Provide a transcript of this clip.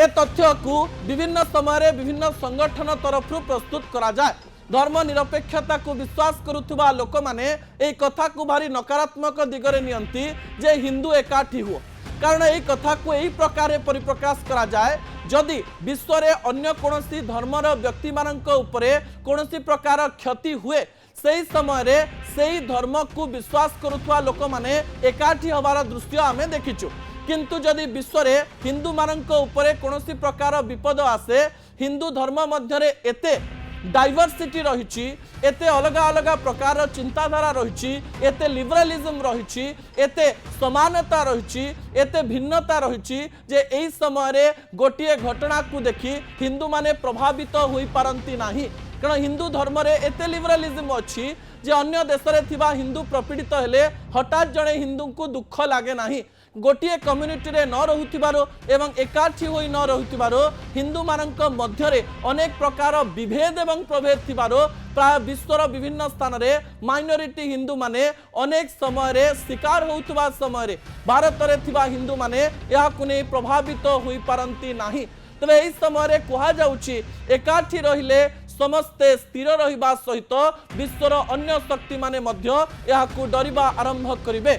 ए तथ्य को विभिन्न समय विभिन्न संगठन तरफ प्रस्तुत करा जाए। धर्मनिरपेक्षता को विश्वास करुवा लोक मैंने एक कथा को भारी नकारात्मक दिगरे नियंती जे हिंदू एकाठी हुआ, कारण यही कथा को यही प्रकार परिप्रकाश करा जाए जदि विश्व रे अन्य कोनोसी धर्मर व्यक्ति मानक उपरे कोनोसी प्रकार क्षति हुए सही समय रे सही धर्म को विश्वास करुवा लोक माने एकाठी हबार दृश्य आमे देखिचु। किंतु जदि विश्व रे हिंदू मानक उपरे कोनोसी प्रकार विपद आसे, हिंदू धर्म मध्यरे एते डाइवर्सिटी रही, एते अलग अलग प्रकार चिंताधारा रही, एते लिबरालिज्म रही, एते समानता रही, एते भिन्नता रही जे एही समय रे गोटिए घटना को देखि हिंदू माने प्रभावित होई पारंती नाही। कारण हिंदू धर्म रे एते लिबरालिज्म अच्छी जे अन्य देश रे थिबा हिंदू प्रपीड़ित हेले हठात जड़े हिंदू को दुख लगे नाही। गोटिए कम्युनिटी रे न रहुथिबारो एवं एकाठी होई न रहुथिबारो हिंदू मानक मध्यरे अनेक प्रकार विभेद एवं प्रभेद थिबारो प्राय विश्वर विभिन्न स्थान रे माइनॉरिटी हिंदू माने अनेक समय रे शिकार होउथबा समय रे भारत रे थिबा हिंदू माने या कुने प्रभावित होई पारंती नाही। तबे एही समय रे कुहा जाउची एकाठी रहिले समस्ते स्थिर रहिबा सहित विश्वर अन्य शक्ति माने मध्य याकू डरिबा आरंभ करिवे।